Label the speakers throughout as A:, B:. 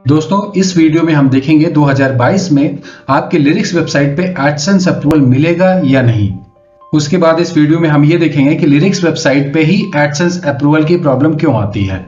A: दोस्तों इस वीडियो में हम देखेंगे 2022 में आपके लिरिक्स वेबसाइट पे एडसेंस अप्रूवल मिलेगा या नहीं। उसके बाद इस वीडियो में हम ये देखेंगे कि लिरिक्स वेबसाइट पे ही एडसेंस अप्रूवल की प्रॉब्लम क्यों आती है।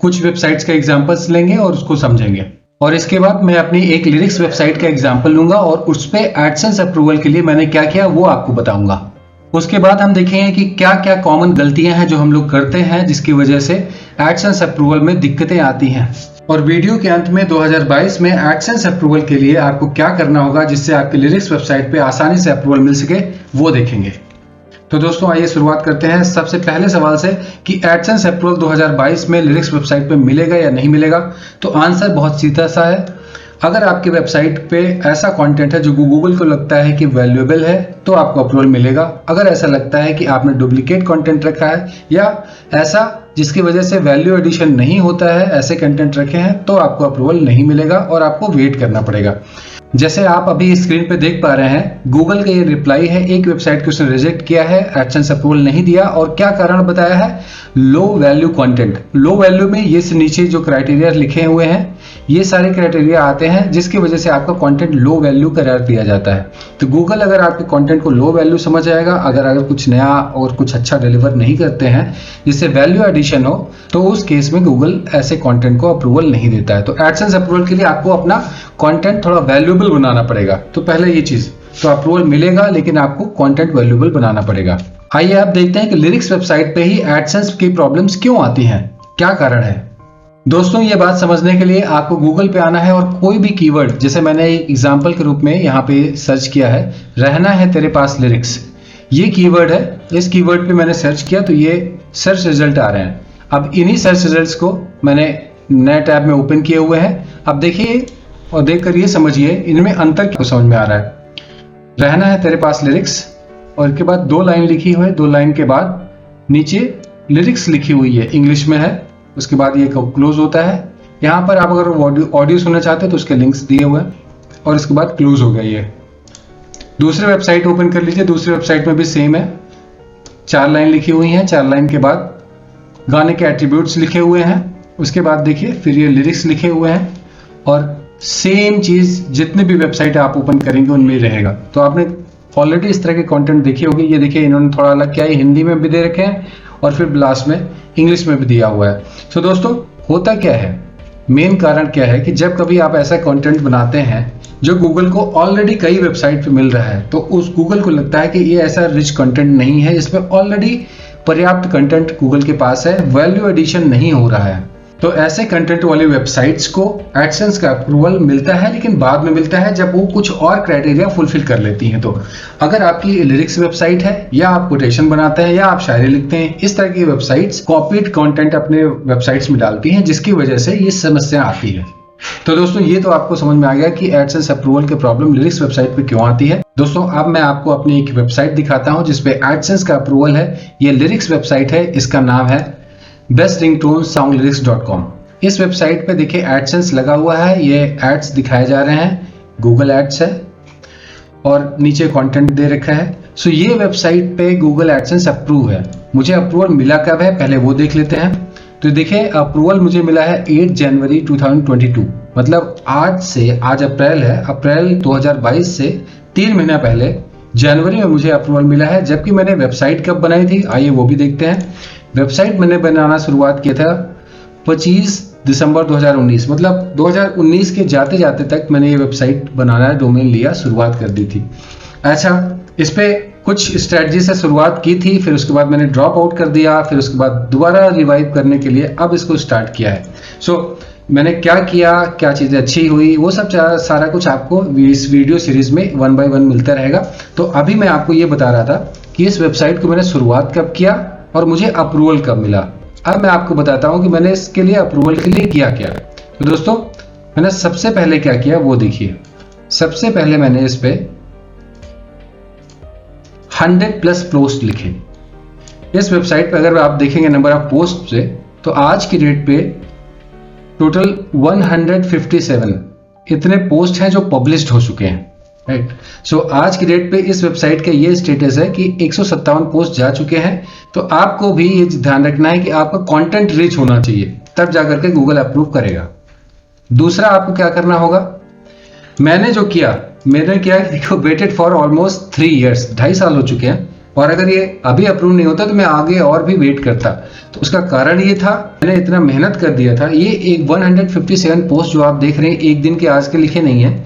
A: कुछ वेबसाइट्स का एग्जांपल्स लेंगे और उसको समझेंगे और इसके बाद मैं अपनी एक लिरिक्स वेबसाइट का एग्जांपल लूंगा और उस पे एडसेंस अप्रूवल के लिए मैंने क्या किया वो आपको बताऊंगा। उसके बाद हम देखेंगे कि क्या क्या कॉमन गलतियां हैं जो हम लोग करते हैं जिसकी वजह से एडसेंस अप्रूवल में दिक्कतें आती हैं। और वीडियो के अंत में 2022 में एडसेंस अप्रूवल के लिए आपको क्या करना होगा जिससे आपके लिरिक्स वेबसाइट पे आसानी से अप्रूवल मिल सके वो देखेंगे। तो दोस्तों आइए शुरुआत करते हैं सबसे पहले सवाल से कि एडसेंस अप्रूवल 2022 में लिरिक्स वेबसाइट पे मिलेगा या नहीं मिलेगा। तो आंसर बहुत सीधा सा है। अगर आपकी वेबसाइट पे ऐसा कंटेंट है जो गूगल को लगता है कि वैल्यूएबल है तो आपको अप्रूवल मिलेगा। अगर ऐसा लगता है कि आपने डुप्लीकेट कंटेंट रखा है या ऐसा जिसकी वजह से वैल्यू एडिशन नहीं होता है, ऐसे कंटेंट रखे हैं तो आपको अप्रूवल नहीं मिलेगा और आपको वेट करना पड़ेगा। जैसे आप अभी स्क्रीन पे देख पा रहे हैं, गूगल का ये रिप्लाई है। एक वेबसाइट को उसने रिजेक्ट किया है, एडसेंस अप्रूवल नहीं दिया और क्या कारण बताया है, low value content. Low value में ये नीचे जो क्राइटेरिया लिखे हुए हैं ये सारे क्राइटेरिया आते हैं जिसकी वजह से आपका कंटेंट लो वैल्यू करार दिया जाता है। तो गूगल अगर आपके कंटेंट को लो वैल्यू समझ आएगा, अगर कुछ नया और कुछ अच्छा डिलीवर नहीं करते हैं जिससे वैल्यू एडिशन हो तो उस केस में गूगल ऐसे कंटेंट को अप्रूवल नहीं देता है। तो एडसेंस अप्रूवल के लिए आपको अपना कंटेंट थोड़ा वैल्यूएबल बनाना पड़ेगा। तो पहले ये चीज, तो अप्रूवल मिलेगा लेकिन आपको कंटेंट वैल्यूएबल बनाना पड़ेगा। आइए आप देखते हैं कि लिरिक्स वेबसाइट पे ही एडसेंस की प्रॉब्लम्स क्यों आती हैं, क्या कारण है। दोस्तों ये बात समझने के लिए आपको गूगल पे आना है और कोई भी कीवर्ड, जैसे मैंने एक एग्जांपल के रूप में यहाँ पे सर्च किया है, रहना है तेरे पास लिरिक्स, ये कीवर्ड है। इस कीवर्ड पे मैंने सर्च किया तो ये सर्च रिजल्ट आ रहे हैं। अब इन्हीं सर्च रिजल्ट्स को मैंने नए टैब में ओपन किए हुए हैं। अब देखिए और देखकर ये समझिए इनमें अंतर क्या समझ में आ रहा है। रहना है तेरे पास लिरिक्स और इसके बाद 2 लाइन लिखी हुई है, 2 लाइन के बाद नीचे लिरिक्स लिखी हुई है, इंग्लिश में है। उसके बाद ये क्लोज होता है। यहाँ पर आप अगर ऑडियो सुनना चाहते हैं तो उसके लिंक्स दिए हुए हैं और इसके बाद क्लोज हो गया। ये दूसरी वेबसाइट ओपन कर लीजिए। दूसरी वेबसाइट में भी सेम है, 4 लाइन लिखी हुई हैं। 4 लाइन के बाद गाने के एट्रीब्यूट्स लिखे हुए हैं। उसके बाद देखिए फिर ये लिरिक्स लिखे हुए हैं और सेम चीज जितने भी वेबसाइट आप ओपन करेंगे उनमें रहेगा। तो आपने ऑलरेडी इस तरह के कंटेंट देखे होंगे। ये देखिए इन्होंने थोड़ा अलग किया है, हिंदी में भी दे रखे हैं और फिर लास्ट में इंग्लिश में भी दिया हुआ है। तो दोस्तों होता क्या है, मेन कारण क्या है कि जब कभी आप ऐसा कंटेंट बनाते हैं जो गूगल को ऑलरेडी कई वेबसाइट पे मिल रहा है तो उस गूगल को लगता है कि ये ऐसा रिच कंटेंट नहीं है, इसमें ऑलरेडी पर्याप्त कंटेंट गूगल के पास है, वैल्यू एडिशन नहीं हो रहा है। तो ऐसे कंटेंट वाली वेबसाइट्स को एडसेंस का अप्रूवल मिलता है लेकिन बाद में मिलता है जब वो कुछ और क्राइटेरिया फुलफिल कर लेती हैं। तो अगर आपकी लिरिक्स वेबसाइट है या आप कोटेशन बनाते हैं या आप शायरी लिखते हैं, इस तरह की वेबसाइट्स कॉपीड कंटेंट अपने वेबसाइट्स में डालती हैं जिसकी वजह से ये समस्या आती है। तो दोस्तों ये तो आपको समझ में आ गया कि एडसेंस अप्रूवल की प्रॉब्लम लिरिक्स वेबसाइट पे क्यों आती है। दोस्तों अब मैं आपको अपनी एक वेबसाइट दिखाता हूँ जिसपे एडसेंस का अप्रूवल है। ये लिरिक्स वेबसाइट है, इसका नाम है bestringtonesoundlyrics.com। इस वेबसाइट पे देखिए एडसेंस लगा हुआ है, ये एड्स दिखाए जा रहे हैं, गूगल एड्स है और नीचे कंटेंट दे रखा है। सो ये वेबसाइट पे गूगल एडसेंस अप्रूव है। मुझे अप्रूवल मिला कब है पहले वो देख लेते हैं। तो देखिए अप्रूवल मुझे मिला है 8 जनवरी 2022, मतलब आज अप्रैल है, अप्रैल 2022 से 3 महीना पहले जनवरी में मुझे अप्रूवल मिला है। जबकि मैंने वेबसाइट कब बनाई थी आइए वो भी देखते हैं। वेबसाइट मैंने बनाना शुरुआत किया था 25 दिसंबर 2019, मतलब 2019 के जाते जाते तक मैंने ये वेबसाइट बनाना डोमेन लिया, शुरुआत कर दी थी। अच्छा, इस पे कुछ स्ट्रेटजी से शुरुआत की थी, फिर उसके बाद मैंने ड्रॉप आउट कर दिया, फिर उसके बाद दोबारा रिवाइव करने के लिए अब इसको स्टार्ट किया है। सो मैंने क्या किया, क्या चीज़ें अच्छी हुई, वो सब सारा कुछ आपको इस वीडियो सीरीज में 1 by 1 मिलता रहेगा। तो अभी मैं आपको ये बता रहा था कि इस वेबसाइट को मैंने शुरुआत कब किया और मुझे अप्रूवल कब मिला। अब मैं आपको बताता हूं कि मैंने इसके लिए अप्रूवल के लिए किया क्या। तो दोस्तों मैंने सबसे पहले क्या किया वो देखिए। सबसे पहले मैंने इस पे 100+ पोस्ट लिखे। इस वेबसाइट पे अगर आप देखेंगे नंबर ऑफ पोस्ट से तो आज की डेट पे टोटल 157 इतने पोस्ट हैं जो पब्लिश्ड हो चुके हैं, राइट। सो आज की डेट पे इस वेबसाइट का ये स्टेटस है कि 157 पोस्ट जा चुके हैं। तो आपको भी ये ध्यान रखना है कि आपका कंटेंट रिच होना चाहिए, तब जाकर के गूगल अप्रूव करेगा। दूसरा आपको क्या करना होगा, मैंने किया देखो, वेटेड फॉर ऑलमोस्ट 3 इयर्स, 2.5 साल हो चुके हैं, और अगर ये अभी अप्रूव नहीं होता तो मैं आगे और भी वेट करता। तो उसका कारण ये था, मैंने इतना मेहनत कर दिया था। ये एक 157 पोस्ट जो आप देख रहे हैं एक दिन के आज के लिखे नहीं है,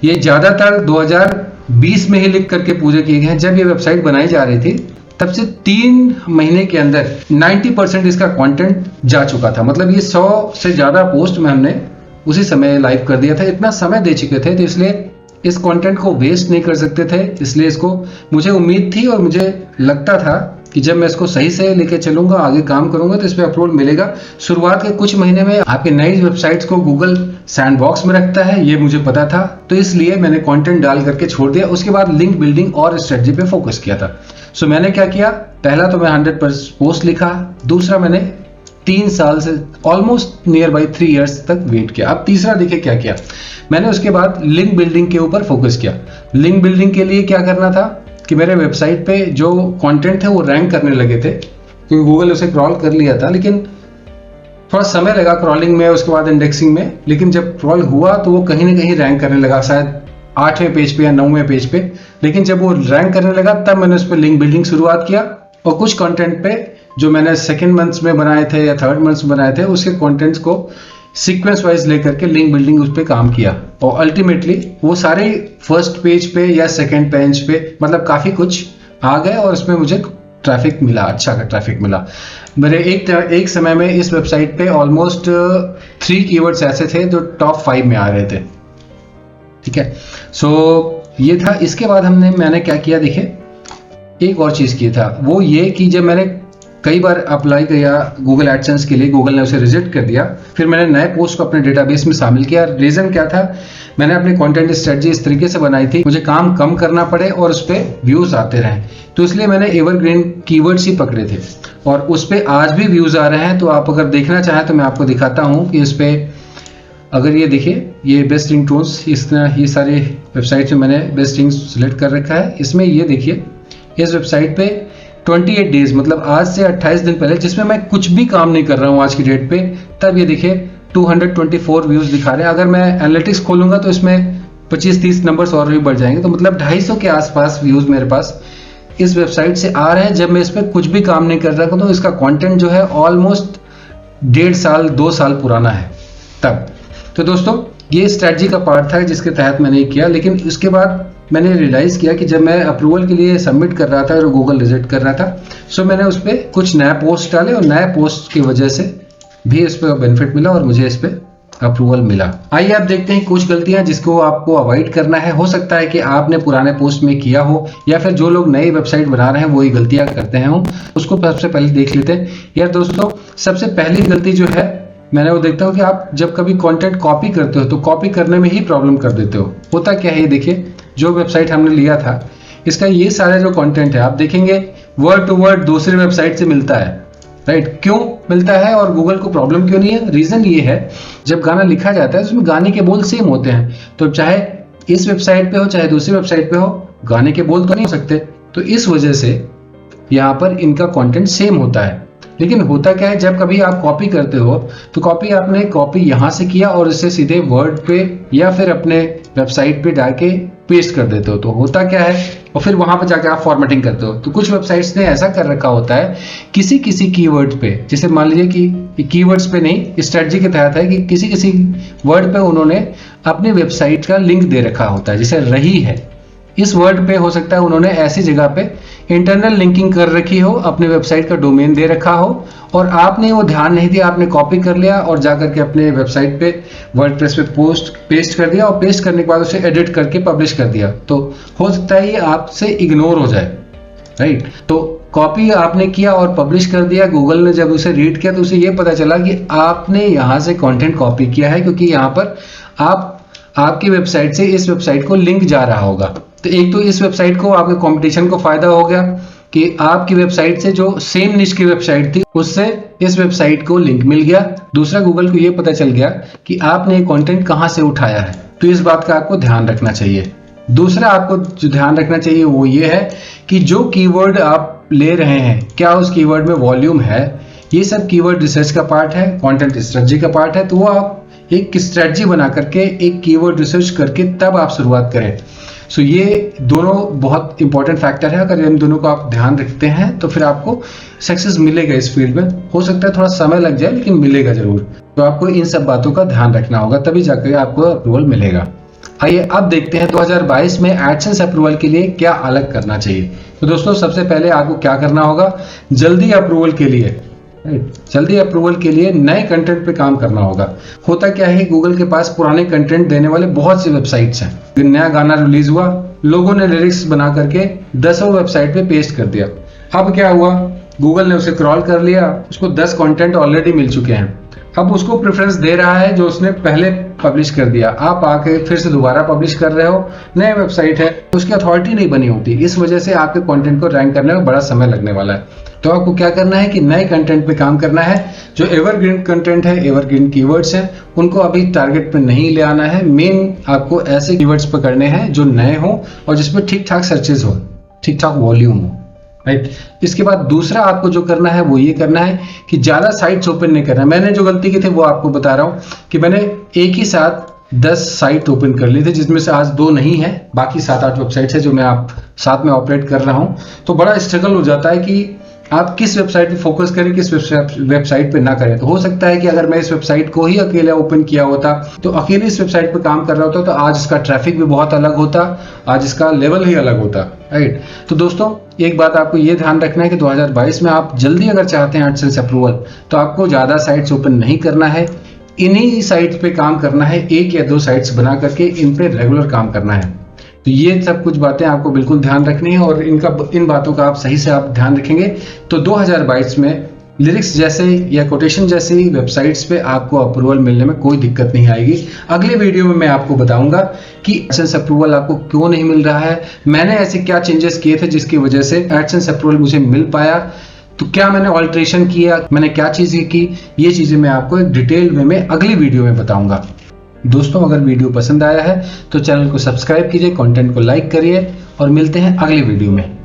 A: ये ज्यादातर 2020 में ही लिख करके पूरे किए गए हैं। जब ये वेबसाइट बनाई जा रही थी तब से 3 महीने के अंदर 90% इसका कंटेंट जा चुका था। मतलब ये 100 से ज्यादा पोस्ट में हमने उसी समय लाइव कर दिया था। इतना समय दे चुके थे तो इसलिए इस कंटेंट को वेस्ट नहीं कर सकते थे। इसलिए इसको मुझे उम्मीद थी और मुझे लगता था कि जब मैं इसको सही से लेके चलूंगा, आगे काम करूंगा तो इस पर अपलोड मिलेगा। शुरुआत के कुछ महीने में आपके नई वेबसाइट्स को गूगल सैंडबॉक्स में रखता है, ये मुझे पता था, तो इसलिए मैंने कंटेंट डाल करके छोड़ दिया। उसके बाद लिंक बिल्डिंग और स्ट्रेटजी पे फोकस किया था। सो मैंने क्या किया, पहला तो मैं 100 पोस्ट लिखा, दूसरा मैंने 3 साल से ऑलमोस्ट नियर बाई 3 इयर्स तक वेट किया। अब तीसरा देखिए क्या किया मैंने, उसके बाद लिंक बिल्डिंग के ऊपर फोकस किया। लिंक बिल्डिंग के लिए क्या करना था कि मेरे वेबसाइट पे जो कंटेंट थे वो रैंक करने लगे थे, क्योंकि गूगल उसे क्रॉल कर लिया था, लेकिन थोड़ा समय लगा क्रॉलिंग में, उसके बाद इंडेक्सिंग में। लेकिन जब क्रॉल हुआ तो वो कहीं ना कहीं रैंक करने लगा, शायद 8वें पेज पे या 9वें पेज पे। लेकिन जब वो रैंक करने लगा तब मैंने उस पर लिंक बिल्डिंग शुरुआत किया, और कुछ कंटेंट पे जो मैंने सेकेंड मंथ्स में बनाए थे या थर्ड मंथ्स में बनाए थे उसके कंटेंट्स को सीक्वेंस वाइज लेकर के लिंक बिल्डिंग उस पर काम किया, और अल्टीमेटली वो सारे फर्स्ट पेज पे या सेकेंड पेज पे मतलब काफी कुछ आ गए, और इसमें मुझे ट्रैफिक मिला, अच्छा का ट्रैफिक मिला। मेरे एक समय में इस वेबसाइट पे ऑलमोस्ट 3 कीवर्ड्स ऐसे थे जो टॉप 5 में आ रहे थे। ठीक है, सो ये था। इसके बाद मैंने क्या किया, देखिए एक और चीज की था, वो ये कि जब मैंने कई बार अप्लाई किया गूगल एडसेंस के लिए, गूगल ने उसे रिजेक्ट कर दिया। फिर मैंने नए पोस्ट को अपने डेटाबेस में शामिल किया। रीजन क्या था, मैंने अपनी कंटेंट स्ट्रेटजी इस तरीके से बनाई थी मुझे काम कम करना पड़े और उस पर व्यूज आते रहे, तो इसलिए मैंने एवरग्रीन कीवर्ड्स ही पकड़े थे, और उस पर आज भी व्यूज आ रहे हैं। तो आप अगर देखना चाहें तो मैं आपको दिखाता हूँ कि इस पर अगर ये देखिए, ये बेस्ट रिंगटोन्स, इस तरह ये सारे वेबसाइट में मैंने बेस्ट रिंग सिलेक्ट कर रखा है। इसमें ये देखिए, इस वेबसाइट पे 28 डेज मतलब आज से 28 दिन पहले, जिसमें मैं कुछ भी काम नहीं कर रहा हूँ आज की डेट पे, तब ये देखिए 224 व्यूज दिखा रहे हैं। अगर मैं एनालिटिक्स खोलूंगा तो इसमें 25-30 नंबर्स और भी बढ़ जाएंगे। तो मतलब 250 के आसपास व्यूज मेरे पास इस वेबसाइट से आ रहे हैं जब मैं इस पर कुछ भी काम नहीं कर रहा हूँ। तो इसका कंटेंट जो है ऑलमोस्ट 1.5 साल 2 साल पुराना है तब। तो दोस्तों ये स्ट्रेटजी का पार्ट था जिसके तहत मैंने किया, लेकिन उसके बाद मैंने रियलाइज किया कि जब मैं अप्रूवल के लिए सबमिट कर रहा था और गूगल रिजेक्ट कर रहा था, सो मैंने उस पर कुछ नया पोस्ट डाले, और नए पोस्ट की वजह से भी इस पर बेनिफिट मिला और मुझे इस पर अप्रूवल मिला। आइए आप देखते हैं कुछ गलतियां जिसको आपको अवॉइड करना है। हो सकता है कि आपने पुराने पोस्ट में किया हो, या फिर जो लोग नई वेबसाइट बना रहे हैं वही गलतियां करते हैं, उसको सबसे पहले देख लेते हैं। यार दोस्तों, सबसे पहली गलती जो है मैंने वो देखता हूँ कि आप जब कभी कंटेंट कॉपी करते हो तो कॉपी करने में ही प्रॉब्लम कर देते हो। होता क्या है, देखिए जो वेबसाइट हमने लिया था इसका ये सारे जो कंटेंट है आप देखेंगे वर्ड टू वर्ड दूसरी वेबसाइट से मिलता है, राइट। क्यों मिलता है और गूगल को प्रॉब्लम क्यों नहीं है? रीजन ये है, जब गाना लिखा जाता है उसमें गाने के बोल सेम होते हैं, तो चाहे इस वेबसाइट पे हो चाहे दूसरी वेबसाइट पे हो, गाने के बोल तो नहीं हो सकते। तो इस वजह से यहाँ पर इनका कंटेंट सेम होता है। लेकिन होता क्या है, जब कभी आप कॉपी करते हो तो आपने कॉपी यहाँ से किया और इसे सीधे वर्ड पे या फिर अपने वेबसाइट पे जाके पेस्ट कर देते हो। तो होता क्या है, और फिर वहां पर जाके आप फॉर्मेटिंग करते हो। तो कुछ वेबसाइट्स ने ऐसा कर रखा होता है किसी कीवर्ड पे, जैसे मान लीजिए कि कीवर्ड्स पे नहीं, स्ट्रेटजी के तहत है कि किसी वर्ड पे उन्होंने अपने वेबसाइट का लिंक दे रखा होता है। जैसे रही है, इस वर्ड पे हो सकता है उन्होंने ऐसी जगह पे इंटरनल लिंकिंग कर रखी हो, अपने वेबसाइट का डोमेन दे रखा हो, और आपने वो ध्यान नहीं दिया, आपने कॉपी कर लिया और जाकर के अपने वेबसाइट पे वर्डप्रेस पे पेस्ट कर दिया, और पेस्ट करने के बाद उसे एडिट करके पब्लिश कर दिया। तो हो सकता है ये आपसे इग्नोर हो जाए, राइट। तो कॉपी आपने किया और पब्लिश कर दिया, गूगल ने जब उसे रीड किया तो उसे ये पता चला कि आपने यहाँ से कंटेंट कॉपी किया है, क्योंकि यहाँ पर आपकी वेबसाइट से इस वेबसाइट को लिंक जा रहा होगा। तो एक तो इस वेबसाइट को, आपके कंपटीशन को फायदा हो गया कि आपकी वेबसाइट से जो सेम निश की वेबसाइट थी उससे इस वेबसाइट को लिंक मिल गया। दूसरा, गूगल को ये पता चल गया कि आपने कंटेंट कहां से उठाया है। तो इस बात का आपको ध्यान रखना चाहिए। दूसरा आपको जो ध्यान रखना चाहिए वो ये है कि जो कीवर्ड आप ले रहे हैं, क्या उस कीवर्ड में वॉल्यूम है। ये सब कीवर्ड रिसर्च का पार्ट है, कंटेंट स्ट्रेटजी का पार्ट है। तो वो आप एक स्ट्रेटजी बना करके, एक कीवर्ड रिसर्च करके तब आप शुरुआत करें। सो ये दोनों बहुत इंपॉर्टेंट फैक्टर है। अगर इन दोनों को आप ध्यान रखते हैं तो फिर आपको सक्सेस मिलेगा इस फील्ड में। हो सकता है थोड़ा समय लग जाए, लेकिन मिलेगा जरूर। तो आपको इन सब बातों का ध्यान रखना होगा, तभी जाकर आपको अप्रूवल मिलेगा। आइए अब देखते हैं 2022 में एडसेंस अप्रूवल के लिए क्या अलग करना चाहिए। तो दोस्तों सबसे पहले आपको क्या करना होगा, जल्दी अप्रूवल के लिए नए कंटेंट पे काम करना होगा। होता क्या है, गूगल के पास पुराने कंटेंट देने वाले बहुत सी वेबसाइट्स हैं। नया गाना रिलीज हुआ, लोगों ने लिरिक्स बना करके 10 वेबसाइट पे पेस्ट कर दिया। अब क्या हुआ, गूगल ने उसे क्रॉल कर लिया, उसको 10 कंटेंट ऑलरेडी मिल चुके हैं। अब उसको प्रेफरेंस दे रहा है जो उसने पहले पब्लिश कर दिया। आप आके फिर से दोबारा पब्लिश कर रहे हो, नई वेबसाइट है, उसकी अथॉरिटी नहीं बनी होती। इस वजह से आपके कंटेंट को रैंक करने में बड़ा समय लगने वाला है। तो आपको क्या करना है कि नए कंटेंट पे काम करना है। जो एवरग्रीन कंटेंट है, एवरग्रीन कीवर्ड्स हैं, उनको अभी टारगेट पे नहीं ले आना है। मेन आपको ऐसे कीवर्ड्स पकड़ने हैं जो नए हो और जिसमें ठीक ठाक सर्चेज हो, ठीक ठाक वॉल्यूम हो, राइट। इसके बाद दूसरा आपको जो करना है वो ये करना है कि ज्यादा साइट्स ओपन नहीं करना। मैंने जो गलती की थी वो आपको बता रहा हूँ कि मैंने एक ही साथ 10 साइट ओपन कर ली थी, जिसमें से आज 2 नहीं है, बाकी 7-8 वेबसाइट्स है जो मैं आप साथ में ऑपरेट कर रहा हूँ। तो बड़ा स्ट्रगल हो जाता है कि आप किस वेबसाइट पे फोकस करें, किस वेबसाइट पे ना करें। तो हो सकता है कि अगर मैं इस वेबसाइट को ही अकेला ओपन किया होता, तो अकेले इस वेबसाइट पे काम कर रहा होता, तो आज इसका ट्रैफिक भी बहुत अलग होता, आज इसका लेवल ही अलग होता, राइट। तो दोस्तों एक बात आपको ये ध्यान रखना है कि 2022 में आप जल्दी अगर चाहते हैं एडसेंस अप्रूवल, तो आपको ज्यादा साइट्स ओपन नहीं करना है, इन्हीं साइट्स पे काम करना है। 1 या 2 साइट्स बना करके इन पे रेगुलर काम करना है। तो ये सब कुछ बातें आपको बिल्कुल ध्यान रखनी है, और इन बातों का आप सही से आप ध्यान रखेंगे तो 2022 में लिरिक्स जैसे या कोटेशन जैसे वेबसाइट्स पे आपको अप्रूवल मिलने में कोई दिक्कत नहीं आएगी। अगले वीडियो में मैं आपको बताऊंगा कि एडसेंस अप्रूवल आपको क्यों नहीं मिल रहा है, मैंने ऐसे क्या चेंजेस किए थे जिसकी वजह से एडसेंस अप्रूवल मुझे मिल पाया, तो क्या मैंने ऑल्ट्रेशन किया, मैंने क्या चीजें की, ये चीजें मैं आपको एक डिटेल में अगली वीडियो में बताऊंगा। दोस्तों अगर वीडियो पसंद आया है तो चैनल को सब्सक्राइब कीजिए, कंटेंट को लाइक करिए, और मिलते हैं अगले वीडियो में।